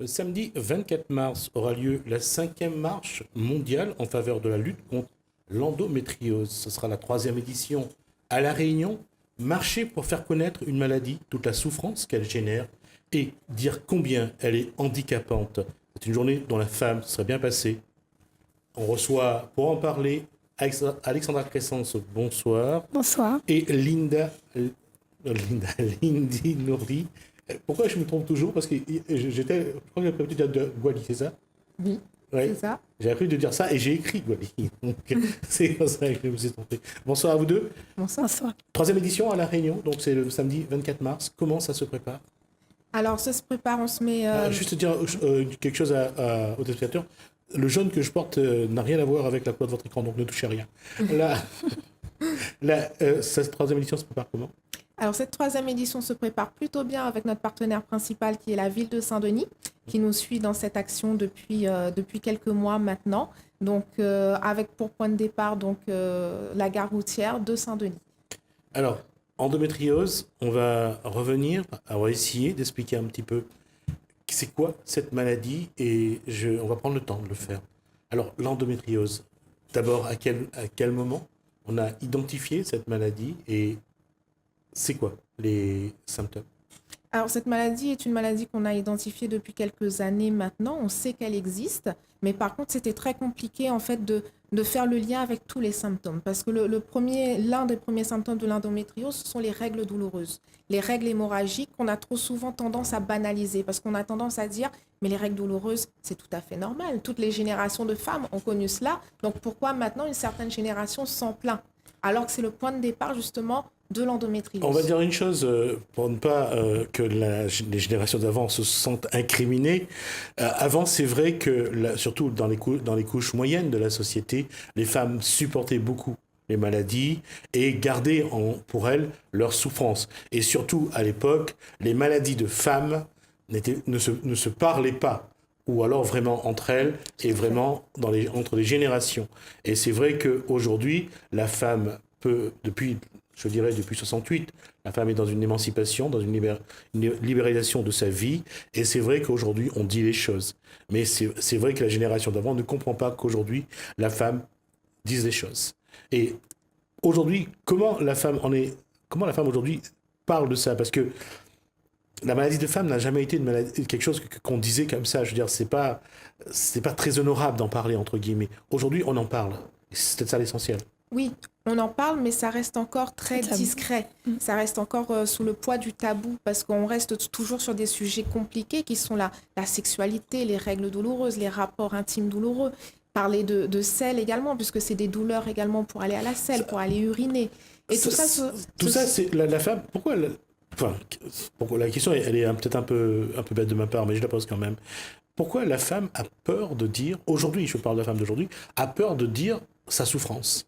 Le samedi 24 mars aura lieu la 5e marche mondiale en faveur de la lutte contre l'endométriose. Ce sera la 3e édition à La Réunion. Marcher pour faire connaître une maladie, toute la souffrance qu'elle génère et dire combien elle est handicapante. C'est une journée dont la femme serait bien passée. On reçoit, pour en parler, Alexandra Crescence, bonsoir. Bonsoir. Et Lindy Nourdi. Pourquoi je me trompe toujours? Parce que je crois que j'ai appris de dire Gwali, c'est ça? Oui, Ouais. c'est ça. J'ai appris de dire ça et j'ai écrit Gwali. Donc, c'est pour ça que je me suis trompé. Bonsoir à vous deux. Bonsoir. Bonsoir. 3e édition à La Réunion, donc c'est le samedi 24 mars. Comment ça se prépare? Alors, ça se prépare, on se met... Juste dire quelque chose aux téléspectateurs. Le jaune que je porte n'a rien à voir avec la couleur de votre écran, donc ne touchez à rien. Cette 3e édition se prépare comment? Alors, cette 3e édition se prépare plutôt bien avec notre partenaire principal qui est la ville de Saint-Denis, qui nous suit dans cette action depuis quelques mois maintenant. Donc, avec pour point de départ la gare routière de Saint-Denis. Alors, endométriose, on va essayer d'expliquer un petit peu c'est quoi cette maladie et on va prendre le temps de le faire. Alors, l'endométriose, d'abord, à quel moment on a identifié cette maladie et c'est quoi les symptômes? Alors, cette maladie est une maladie qu'on a identifiée depuis quelques années maintenant. On sait qu'elle existe, mais par contre, c'était très compliqué en fait de faire le lien avec tous les symptômes. Parce que l'un des premiers symptômes de l'endométriose, ce sont les règles douloureuses. Les règles hémorragiques qu'on a trop souvent tendance à banaliser. Parce qu'on a tendance à dire, mais les règles douloureuses, c'est tout à fait normal. Toutes les générations de femmes ont connu cela. Donc, pourquoi maintenant une certaine génération s'en plaint? Alors que c'est le point de départ, justement, de l'endométriose. On va dire une chose, pour ne pas que les générations d'avant se sentent incriminées. Avant, c'est vrai que, surtout dans les couches moyennes de la société, les femmes supportaient beaucoup les maladies et gardaient pour elles leur souffrance. Et surtout, à l'époque, les maladies de femmes ne se parlaient pas, ou alors vraiment entre elles et vraiment entre les générations. Et c'est vrai qu'aujourd'hui, la femme peut, depuis 68, la femme est dans une émancipation, dans une libéralisation de sa vie, et c'est vrai qu'aujourd'hui, on dit les choses. Mais c'est vrai que la génération d'avant ne comprend pas qu'aujourd'hui, la femme dise les choses. Et aujourd'hui, comment la femme aujourd'hui parle de ça? Parce que la maladie de femme n'a jamais été quelque chose qu'on disait comme ça. Je veux dire, c'est pas très honorable d'en parler, entre guillemets. Aujourd'hui, on en parle. C'est peut-être ça l'essentiel. Oui, on en parle, mais ça reste encore très discret. Ça reste encore sous le poids du tabou, parce qu'on reste toujours sur des sujets compliqués qui sont la sexualité, les règles douloureuses, les rapports intimes douloureux. Parler de selle également, puisque c'est des douleurs également pour aller à la selle, pour aller uriner. Et tout ça, c'est la femme. Pourquoi la question, elle est peut-être un peu bête de ma part, mais je la pose quand même. Pourquoi la femme a peur de dire, aujourd'hui, je parle de la femme d'aujourd'hui, a peur de dire sa souffrance?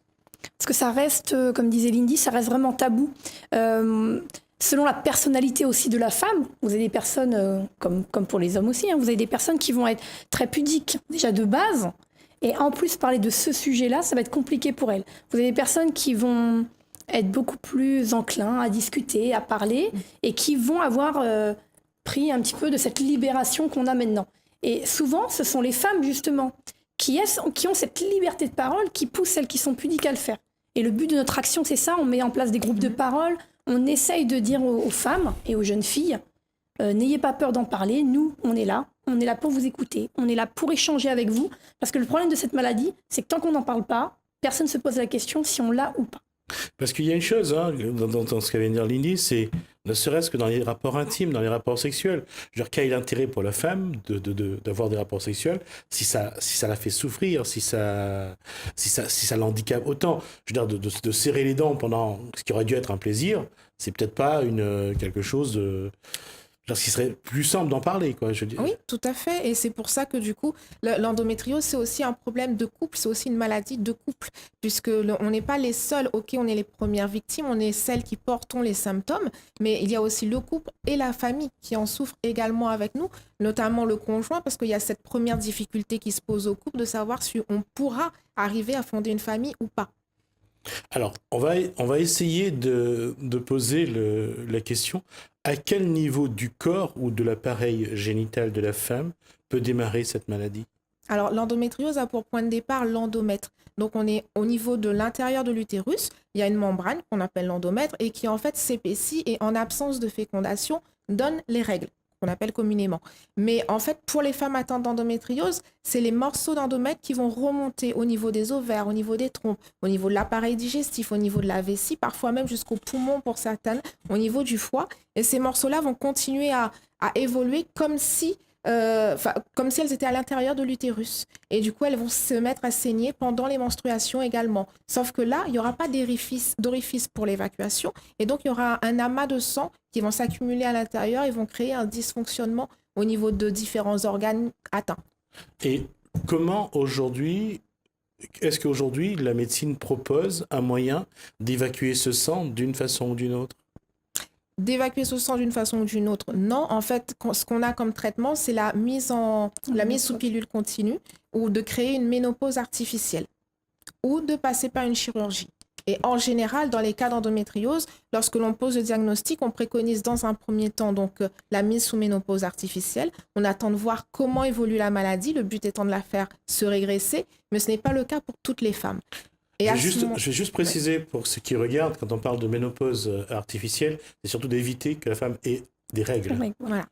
Parce que ça reste, comme disait Lindy, ça reste vraiment tabou. Selon la personnalité aussi de la femme, vous avez des personnes, comme pour les hommes aussi, vous avez des personnes qui vont être très pudiques, déjà de base, et en plus parler de ce sujet-là, ça va être compliqué pour elles. Vous avez des personnes qui vont être beaucoup plus enclins à discuter, à parler, et qui vont avoir pris un petit peu de cette libération qu'on a maintenant. Et souvent, ce sont les femmes, justement, qui ont cette liberté de parole, qui poussent celles qui sont pudiques à le faire. Et le but de notre action, c'est ça, on met en place des groupes de parole, on essaye de dire aux femmes et aux jeunes filles, n'ayez pas peur d'en parler, nous, on est là pour vous écouter, on est là pour échanger avec vous, parce que le problème de cette maladie, c'est que tant qu'on n'en parle pas, personne ne se pose la question si on l'a ou pas. Parce qu'il y a une chose, dans ce qu'avait dit Lindy, c'est ne serait-ce que dans les rapports intimes, dans les rapports sexuels. Je veux dire, quel est l'intérêt pour la femme d'avoir des rapports sexuels si ça la fait souffrir, si ça l'handicape autant? Je veux dire, de serrer les dents pendant ce qui aurait dû être un plaisir, c'est peut-être pas quelque chose de... Genre, ce qui serait plus simple d'en parler, quoi, je veux dire. Oui, tout à fait. Et c'est pour ça que du coup, l'endométriose, c'est aussi un problème de couple, c'est aussi une maladie de couple, puisque on n'est pas les seuls, ok, on est les premières victimes, on est celles qui portons les symptômes, mais il y a aussi le couple et la famille qui en souffrent également avec nous, notamment le conjoint, parce qu'il y a cette première difficulté qui se pose au couple de savoir si on pourra arriver à fonder une famille ou pas. Alors, on va essayer de poser la question, à quel niveau du corps ou de l'appareil génital de la femme peut démarrer cette maladie? Alors, l'endométriose a pour point de départ l'endomètre. Donc, on est au niveau de l'intérieur de l'utérus. Il y a une membrane qu'on appelle l'endomètre et qui, en fait, s'épaissit et, en absence de fécondation, donne les règles, qu'on appelle communément. Mais, en fait, pour les femmes atteintes d'endométriose, c'est les morceaux d'endomètre qui vont remonter au niveau des ovaires, au niveau des trompes, au niveau de l'appareil digestif, au niveau de la vessie, parfois même jusqu'au poumon pour certaines, au niveau du foie. Et ces morceaux-là vont continuer à évoluer comme si elles étaient à l'intérieur de l'utérus. Et du coup, elles vont se mettre à saigner pendant les menstruations également. Sauf que là, il n'y aura pas d'orifice pour l'évacuation. Et donc, il y aura un amas de sang qui vont s'accumuler à l'intérieur et vont créer un dysfonctionnement au niveau de différents organes atteints. Et comment aujourd'hui, est-ce qu'aujourd'hui la médecine propose un moyen d'évacuer ce sang d'une façon ou d'une autre? D'évacuer ce sang d'une façon ou d'une autre, non. En fait, ce qu'on a comme traitement, c'est la mise sous pilule continue ou de créer une ménopause artificielle ou de passer par une chirurgie. Et en général, dans les cas d'endométriose, lorsque l'on pose le diagnostic, on préconise dans un premier temps la mise sous ménopause artificielle. On attend de voir comment évolue la maladie, le but étant de la faire se régresser, mais ce n'est pas le cas pour toutes les femmes. Je vais juste préciser pour ceux qui regardent, quand on parle de ménopause artificielle, c'est surtout d'éviter que la femme ait des règles. Voilà.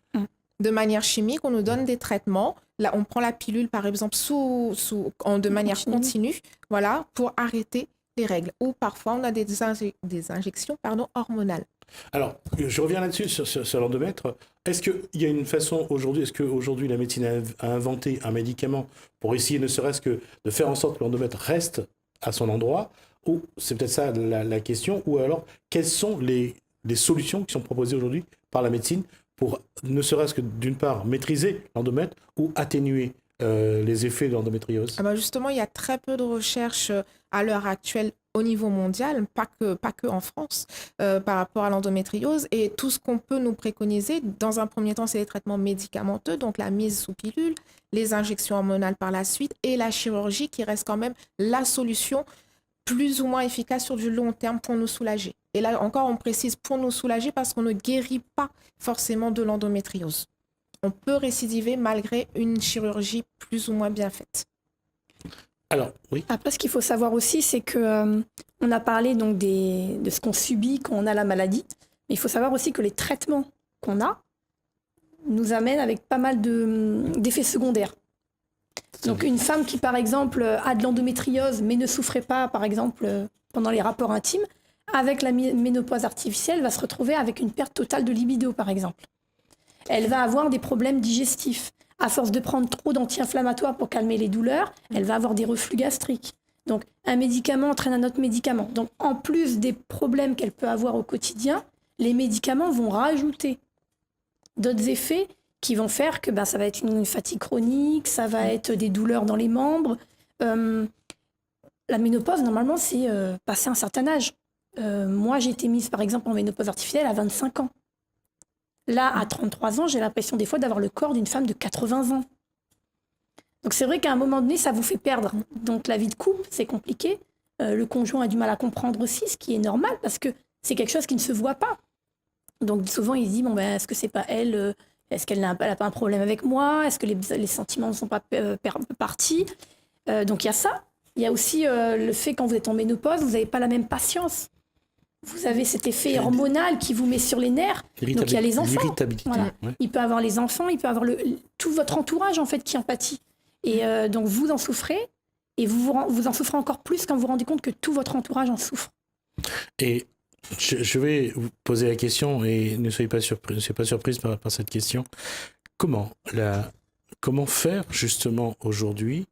De manière chimique, on nous donne des traitements. Là, on prend la pilule, par exemple, de manière continue, voilà, pour arrêter les règles. Ou parfois, on a des injections hormonales. Alors, je reviens là-dessus, sur l'endomètre. Est-ce qu'il y a une façon aujourd'hui, est-ce qu'aujourd'hui la médecine a inventé un médicament pour essayer ne serait-ce que de faire en sorte que l'endomètre reste à son endroit, ou c'est peut-être ça la question, ou alors quelles sont les solutions qui sont proposées aujourd'hui par la médecine pour ne serait-ce que d'une part maîtriser l'endomètre ou atténuer les effets de l'endométriose? Justement, il y a très peu de recherches à l'heure actuelle au niveau mondial, pas que en France, par rapport à l'endométriose. Et tout ce qu'on peut nous préconiser, dans un premier temps, c'est les traitements médicamenteux, donc la mise sous pilule, les injections hormonales par la suite et la chirurgie qui reste quand même la solution plus ou moins efficace sur du long terme pour nous soulager. Et là encore, on précise pour nous soulager parce qu'on ne guérit pas forcément de l'endométriose. On peut récidiver malgré une chirurgie plus ou moins bien faite. Alors, oui. Après, ce qu'il faut savoir aussi, c'est que on a parlé donc de ce qu'on subit quand on a la maladie, mais il faut savoir aussi que les traitements qu'on a nous amènent avec pas mal d'effets secondaires. Donc une femme qui, par exemple, a de l'endométriose, mais ne souffrait pas, par exemple, pendant les rapports intimes, avec la ménopause artificielle, va se retrouver avec une perte totale de libido, par exemple. Elle va avoir des problèmes digestifs. À force de prendre trop d'anti-inflammatoires pour calmer les douleurs, elle va avoir des reflux gastriques. Donc, un médicament entraîne un autre médicament. Donc, en plus des problèmes qu'elle peut avoir au quotidien, les médicaments vont rajouter d'autres effets qui vont faire que ça va être une fatigue chronique, ça va être des douleurs dans les membres. La ménopause, normalement, c'est passer un certain âge. Moi, j'ai été mise, par exemple, en ménopause artificielle à 25 ans. Là, à 33 ans, j'ai l'impression des fois d'avoir le corps d'une femme de 80 ans. Donc c'est vrai qu'à un moment donné, ça vous fait perdre. Donc la vie de couple, c'est compliqué. Le conjoint a du mal à comprendre aussi, ce qui est normal, parce que c'est quelque chose qui ne se voit pas. Donc souvent, il se dit, est-ce que c'est pas elle est-ce qu'elle n'a pas un problème avec moi? Est-ce que les sentiments ne sont pas partis? Donc il y a ça. Il y a aussi le fait, quand vous êtes en ménopause, vous n'avez pas la même patience. Vous avez cet effet hormonal qui vous met sur les nerfs. Donc il y a les enfants. L'irritabilité. Voilà. Ouais. Il peut avoir les enfants, il peut avoir tout votre entourage en fait qui en pâtit. Et donc vous en souffrez, et vous en souffrez encore plus quand vous vous rendez compte que tout votre entourage en souffre. Et je vais vous poser la question, et ne soyez pas surprise par cette question. Comment faire justement aujourd'hui,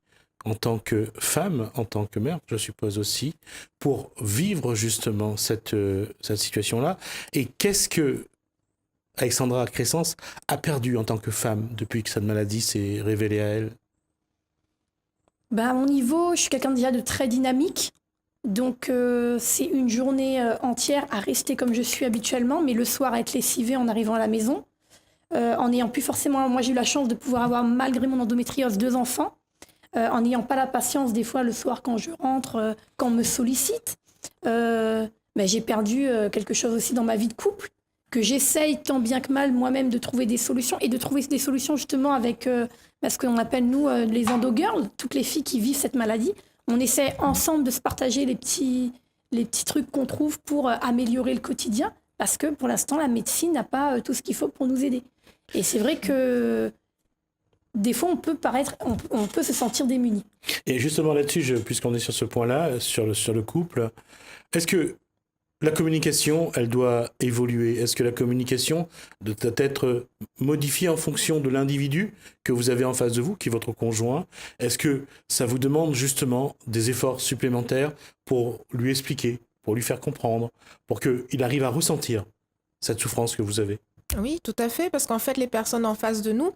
en tant que femme, en tant que mère, je suppose aussi, pour vivre justement cette situation-là? Et qu'est-ce que Alexandra Crescence a perdu en tant que femme depuis que cette maladie s'est révélée à elle? À mon niveau, je suis quelqu'un déjà de très dynamique. Donc c'est une journée entière à rester comme je suis habituellement, mais le soir à être lessivée en arrivant à la maison. En n'ayant plus forcément... Moi, j'ai eu la chance de pouvoir avoir, malgré mon endométriose, 2 enfants. En n'ayant pas la patience, des fois, le soir, quand je rentre, quand on me sollicite. j'ai perdu quelque chose aussi dans ma vie de couple, que j'essaye tant bien que mal moi-même de trouver des solutions, et de trouver des solutions justement avec ce qu'on appelle nous les endo-girls, toutes les filles qui vivent cette maladie. On essaie ensemble de se partager les petits trucs qu'on trouve pour améliorer le quotidien, parce que pour l'instant, la médecine n'a pas tout ce qu'il faut pour nous aider. Et c'est vrai que des fois, on peut se sentir démuni. Et justement là-dessus, puisqu'on est sur ce point-là, sur le couple, est-ce que la communication, elle doit évoluer? Est-ce que la communication doit être modifiée en fonction de l'individu que vous avez en face de vous, qui est votre conjoint? Est-ce que ça vous demande justement des efforts supplémentaires pour lui expliquer, pour lui faire comprendre, pour qu'il arrive à ressentir cette souffrance que vous avez? Oui, tout à fait, parce qu'en fait, les personnes en face de nous,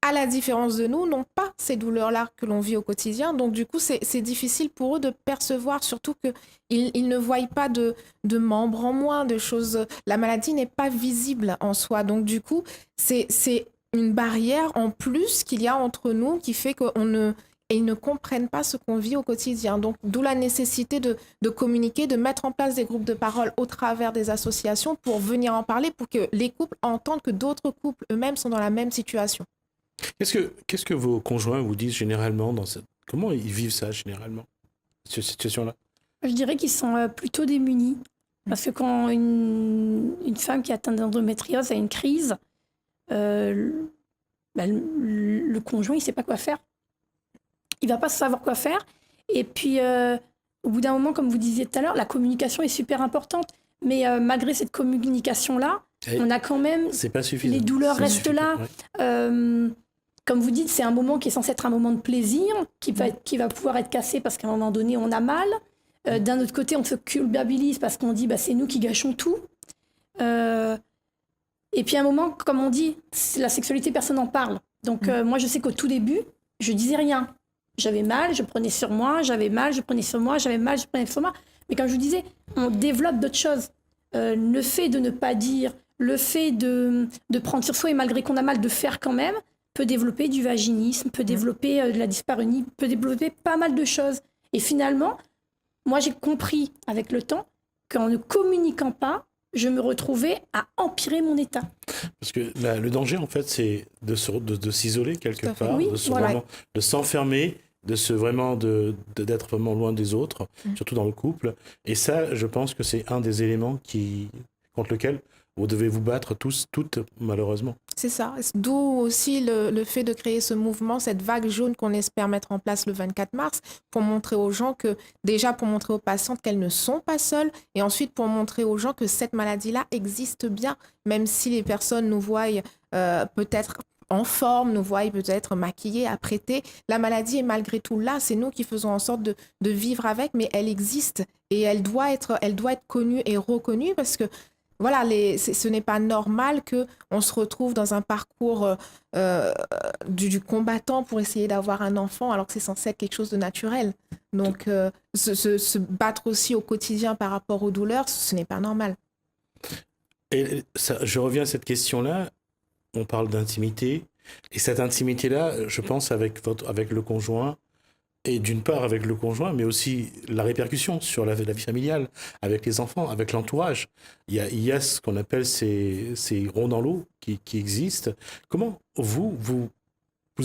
à la différence de nous, n'ont pas ces douleurs-là que l'on vit au quotidien. Donc, du coup, c'est difficile pour eux de percevoir, surtout qu'ils ne voient pas de membres en moins, de choses. La maladie n'est pas visible en soi. Donc, du coup, c'est une barrière en plus qu'il y a entre nous qui fait ils ne comprennent pas ce qu'on vit au quotidien. Donc, d'où la nécessité de communiquer, de mettre en place des groupes de parole au travers des associations pour venir en parler, pour que les couples entendent que d'autres couples eux-mêmes sont dans la même situation. Qu'est-ce que vos conjoints vous disent généralement comment ils vivent ça généralement, cette situation-là? Je dirais qu'ils sont plutôt démunis. Parce que quand une femme qui est atteinte d'endométriose a une crise, le conjoint, il ne sait pas quoi faire. Il ne va pas savoir quoi faire. Et puis, au bout d'un moment, comme vous disiez tout à l'heure, la communication est super importante. Mais malgré cette communication-là, on a quand même... C'est pas suffisant. Les douleurs restent là. Ouais. Comme vous dites, c'est un moment qui est censé être un moment de plaisir, qui va pouvoir être cassé parce qu'à un moment donné, on a mal. D'un autre côté, on se culpabilise parce qu'on dit c'est nous qui gâchons tout. Et puis à un moment, comme on dit, la sexualité, personne n'en parle. Donc moi, je sais qu'au tout début, je disais rien. J'avais mal, je prenais sur moi, j'avais mal, je prenais sur moi, j'avais mal, je prenais sur moi. Mais comme je vous disais, on développe d'autres choses. Le fait de ne pas dire, le fait de prendre sur soi et malgré qu'on a mal, de faire quand même, peut développer du vaginisme, peut développer de la dyspareunie, peut développer pas mal de choses. Et finalement, moi j'ai compris avec le temps qu'en ne communiquant pas, je me retrouvais à empirer mon état. Parce que le danger, en fait, c'est de s'isoler quelque part, oui, vraiment, de s'enfermer, d'être vraiment loin des autres, surtout dans le couple. Et ça, je pense que c'est un des éléments contre lequel vous devez vous battre toutes, malheureusement. C'est ça. D'où aussi le fait de créer ce mouvement, cette vague jaune qu'on espère mettre en place le 24 mars, pour montrer aux gens pour montrer aux patientes qu'elles ne sont pas seules, et ensuite pour montrer aux gens que cette maladie-là existe bien, même si les personnes nous voient peut-être en forme, nous voient peut-être maquillés, apprêtés. La maladie est malgré tout là, c'est nous qui faisons en sorte de vivre avec, mais elle existe et elle doit être connue et reconnue parce que voilà, ce n'est pas normal qu'on se retrouve dans un parcours du combattant pour essayer d'avoir un enfant alors que c'est censé être quelque chose de naturel. Donc, se battre aussi au quotidien par rapport aux douleurs, ce n'est pas normal. Et ça, je reviens à cette question-là. On parle d'intimité. Et cette intimité-là, je pense, avec le conjoint, et d'une part avec le conjoint, mais aussi la répercussion sur la vie familiale, avec les enfants, avec l'entourage. Il y a ce qu'on appelle ces ronds dans l'eau qui existent. Comment vous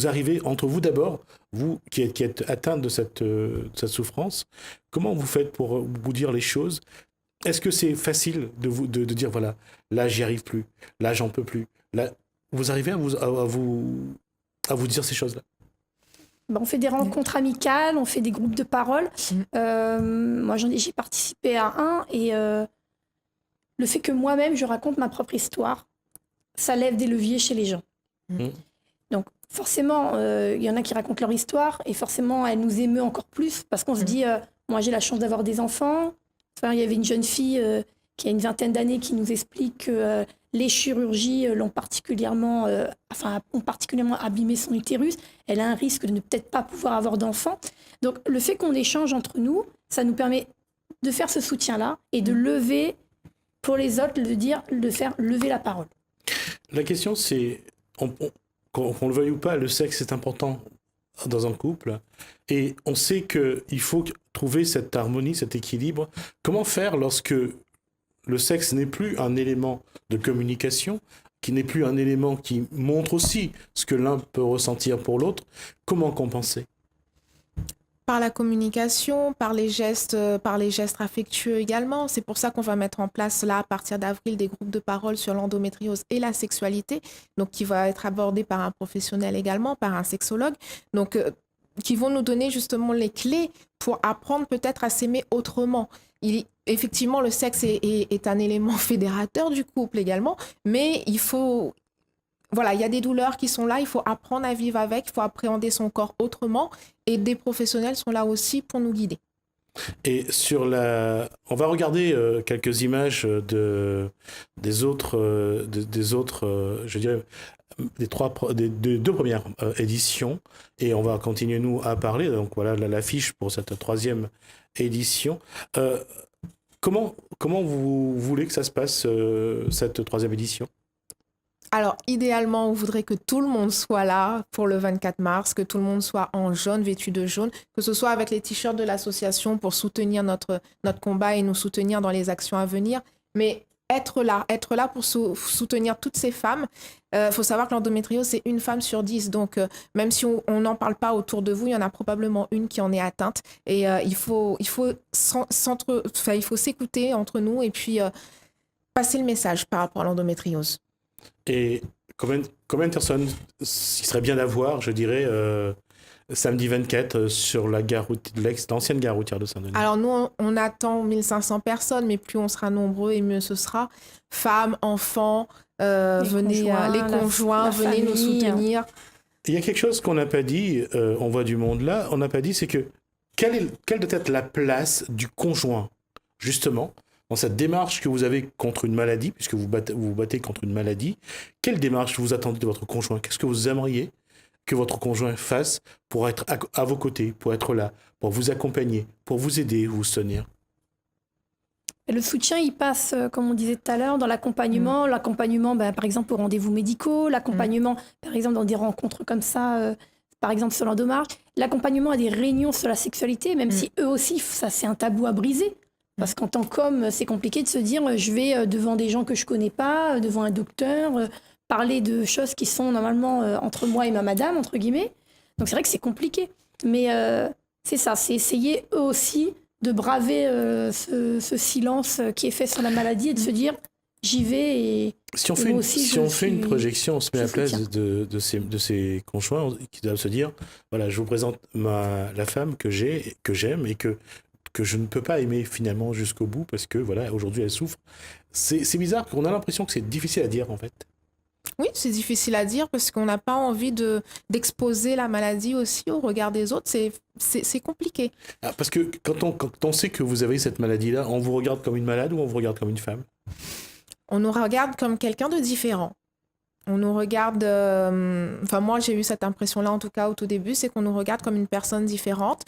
arrivez, entre vous d'abord, vous qui êtes atteinte de cette souffrance, comment vous faites pour vous dire les choses? Est-ce que c'est facile de dire, voilà, là j'y arrive plus, là j'en peux plus, là, vous arrivez à vous dire ces choses-là? On fait des rencontres amicales, on fait des groupes de parole. Moi, j'ai participé à un et le fait que moi-même, je raconte ma propre histoire, ça lève des leviers chez les gens. Donc, forcément, il y en a qui racontent leur histoire et forcément, elle nous émeut encore plus parce qu'on se dit, moi, j'ai la chance d'avoir des enfants. Enfin, il y avait une jeune fille qui a une vingtaine d'années qui nous explique que les chirurgies ont particulièrement abîmé son utérus. Elle a un risque de ne peut-être pas pouvoir avoir d'enfants. Donc, le fait qu'on échange entre nous, ça nous permet de faire ce soutien-là et de lever pour les autres, de faire lever la parole. La question, c'est, qu'on le veuille ou pas, le sexe est important dans un couple et on sait qu'il faut trouver cette harmonie, cet équilibre. Comment faire lorsque le sexe n'est plus un élément de communication, qui n'est plus un élément qui montre aussi ce que l'un peut ressentir pour l'autre? Comment compenser? Par la communication, par les gestes affectueux également. C'est pour ça qu'on va mettre en place là, à partir d'avril, des groupes de parole sur l'endométriose et la sexualité, donc qui va être abordé par un professionnel également, par un sexologue, donc qui vont nous donner justement les clés pour apprendre peut-être à s'aimer autrement. Effectivement, le sexe est un élément fédérateur du couple également, mais il faut... Voilà, il y a des douleurs qui sont là, il faut apprendre à vivre avec, il faut appréhender son corps autrement, et des professionnels sont là aussi pour nous guider. Et on va regarder quelques images des autres, je dirais, des deux premières éditions, et on va continuer nous à parler. Donc voilà l'affiche pour cette troisième édition. Comment vous voulez que ça se passe cette troisième édition? Alors, idéalement, on voudrait que tout le monde soit là pour le 24 mars, que tout le monde soit en jaune, vêtu de jaune, que ce soit avec les t-shirts de l'association pour soutenir notre combat et nous soutenir dans les actions à venir. Mais être là pour soutenir toutes ces femmes. Faut savoir que l'endométriose, c'est une femme sur 10. Donc, même si on n'en parle pas autour de vous, il y en a probablement une qui en est atteinte. Et il faut s'écouter entre nous et puis passer le message par rapport à l'endométriose. Et combien de personnes il serait bien d'avoir, je dirais, samedi 24 sur l'ancienne gare routière de Saint-Denis? Alors nous, on attend 1500 personnes, mais plus on sera nombreux et mieux ce sera. Femmes, enfants, les conjoints, venez nous soutenir. Il y a quelque chose qu'on n'a pas dit, on voit du monde là, on n'a pas dit, c'est que quelle doit être la place du conjoint, justement, dans cette démarche que vous avez contre une maladie, puisque vous vous battez contre une maladie? Quelle démarche vous attendez de votre conjoint? Qu'est-ce que vous aimeriez que votre conjoint fasse pour être à vos côtés, pour être là, pour vous accompagner, pour vous aider, vous soutenir? Le soutien, il passe, comme on disait tout à l'heure, dans l'accompagnement. L'accompagnement, par exemple, aux rendez-vous médicaux. L'accompagnement, par exemple, dans des rencontres comme ça, par exemple, sur l'endomarche. L'accompagnement à des réunions sur la sexualité, même si eux aussi, ça, c'est un tabou à briser. Parce qu'en tant qu'homme, c'est compliqué de se dire je vais devant des gens que je connais pas, devant un docteur, parler de choses qui sont normalement entre moi et ma madame, entre guillemets. Donc c'est vrai que c'est compliqué. Mais c'est ça, c'est essayer eux aussi de braver ce silence qui est fait sur la maladie et de se dire j'y vais. Et si on fait une projection, on se met à la place de ces conjoints qui doivent se dire voilà, je vous présente la femme que j'aime et que je ne peux pas aimer finalement jusqu'au bout parce que voilà, aujourd'hui elle souffre. C'est bizarre, qu'on a l'impression que c'est difficile à dire en fait. Oui, c'est difficile à dire parce qu'on n'a pas envie d'exposer la maladie aussi au regard des autres. C'est compliqué. Ah, parce que quand on sait que vous avez cette maladie-là, on vous regarde comme une malade ou on vous regarde comme une femme? On nous regarde comme quelqu'un de différent. On nous regarde... Enfin, moi, j'ai eu cette impression-là, en tout cas, au tout début, c'est qu'on nous regarde comme une personne différente.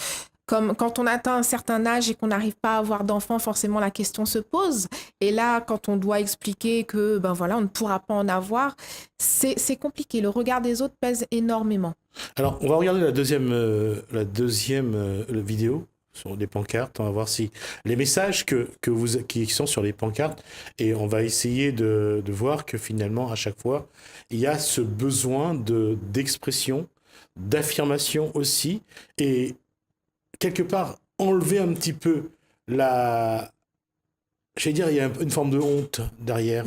Comme quand on atteint un certain âge et qu'on n'arrive pas à avoir d'enfants, forcément la question se pose. Et là, quand on doit expliquer que on ne pourra pas en avoir, c'est compliqué. Le regard des autres pèse énormément. Alors, on va regarder la deuxième vidéo sur les pancartes. On va voir si les messages qui sont sur les pancartes, et on va essayer de voir que finalement, à chaque fois, il y a ce besoin d'expression, d'affirmation aussi, et quelque part, enlever un petit peu j'allais dire, il y a une forme de honte derrière.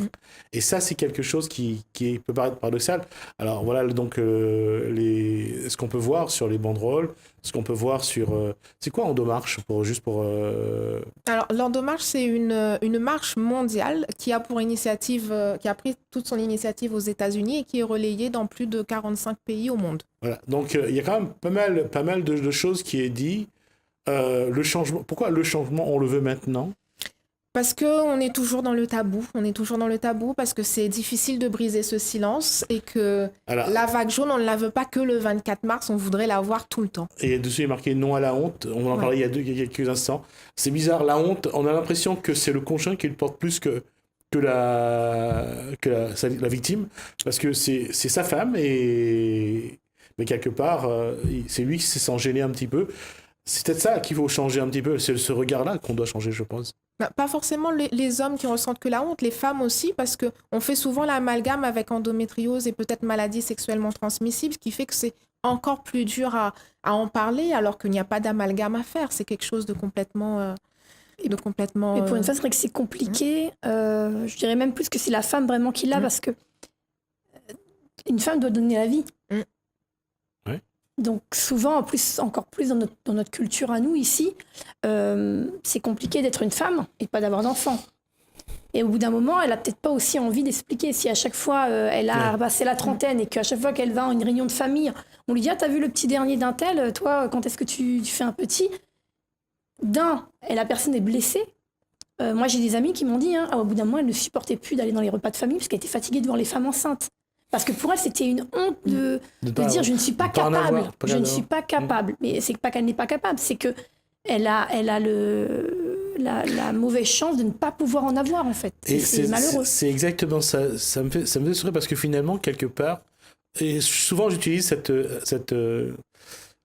Et ça, c'est quelque chose qui peut paraître paradoxal. Alors voilà, donc, ce qu'on peut voir sur les banderoles, ce qu'on peut voir sur... c'est quoi Endomarche Alors, l'Endomarche, c'est une marche mondiale qui a pour initiative, qui a pris toute son initiative aux États-Unis et qui est relayée dans plus de 45 pays au monde. Voilà, donc il y a quand même pas mal de choses qui est dit. Le changement, pourquoi le changement, on le veut maintenant? Parce qu'on est toujours dans le tabou. On est toujours dans le tabou parce que c'est difficile de briser ce silence et que la vague jaune, on ne la veut pas que le 24 mars, on voudrait la voir tout le temps. Et dessus, il est marqué non à la honte. On en parlait il y a quelques instants. C'est bizarre, la honte, on a l'impression que c'est le conjoint qui le porte plus que la victime, parce que c'est sa femme, mais quelque part, c'est lui qui se sent gêné un petit peu. C'est peut-être ça qu'il faut changer un petit peu, c'est ce regard-là qu'on doit changer, je pense. Pas forcément les hommes qui ressentent que la honte, les femmes aussi, parce qu'on fait souvent l'amalgame avec endométriose et peut-être maladie sexuellement transmissible, ce qui fait que c'est encore plus dur à en parler, alors qu'il n'y a pas d'amalgame à faire. C'est quelque chose de complètement... Et pour une fois, c'est vrai que c'est compliqué. Je dirais même plus que c'est la femme vraiment qui l'a, parce que une femme doit donner la vie. Ouais. Donc souvent, en plus, encore plus dans notre culture à nous ici, c'est compliqué d'être une femme et pas d'avoir d'enfants. Et au bout d'un moment, elle a peut-être pas aussi envie d'expliquer. Si à chaque fois, elle a passé la trentaine et qu'à chaque fois qu'elle va à une réunion de famille, on lui dit « Ah, t'as vu le petit dernier d'un tel, toi, quand est-ce que tu fais un petit ?» Et la personne est blessée. Moi, j'ai des amis qui m'ont dit, au bout d'un moment, elle ne supportait plus d'aller dans les repas de famille parce qu'elle était fatiguée de voir les femmes enceintes. Parce que pour elle, c'était une honte de dire, je ne suis pas capable. Je ne suis pas capable. Mais c'est pas qu'elle n'est pas capable, c'est que elle a la mauvaise chance de ne pas pouvoir en avoir, en fait. Et c'est malheureux. C'est exactement ça. Ça me fait sourire parce que finalement, quelque part, et souvent j'utilise cette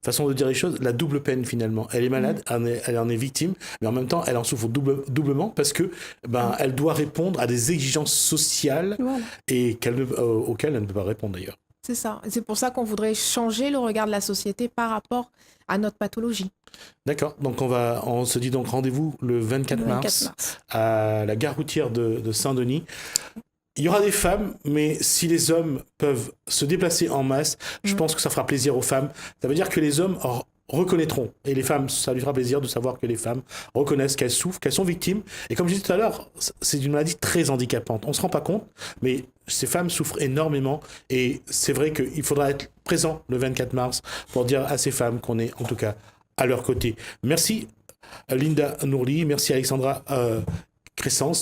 façon de dire les choses, la double peine finalement. Elle est malade, elle en est victime, mais en même temps, elle en souffre doublement parce que elle doit répondre à des exigences sociales et auxquelles elle ne peut pas répondre d'ailleurs. C'est ça. C'est pour ça qu'on voudrait changer le regard de la société par rapport à notre pathologie. D'accord. Donc on se dit donc rendez-vous le 24 mars à la gare routière de Saint-Denis. Il y aura des femmes, mais si les hommes peuvent se déplacer en masse, je pense que ça fera plaisir aux femmes. Ça veut dire que les hommes reconnaîtront. Et les femmes, ça lui fera plaisir de savoir que les femmes reconnaissent qu'elles souffrent, qu'elles sont victimes. Et comme je disais tout à l'heure, c'est une maladie très handicapante. On ne se rend pas compte, mais ces femmes souffrent énormément. Et c'est vrai qu'il faudra être présent le 24 mars pour dire à ces femmes qu'on est en tout cas à leur côté. Merci Linda Nourli, merci Alexandra Crescence.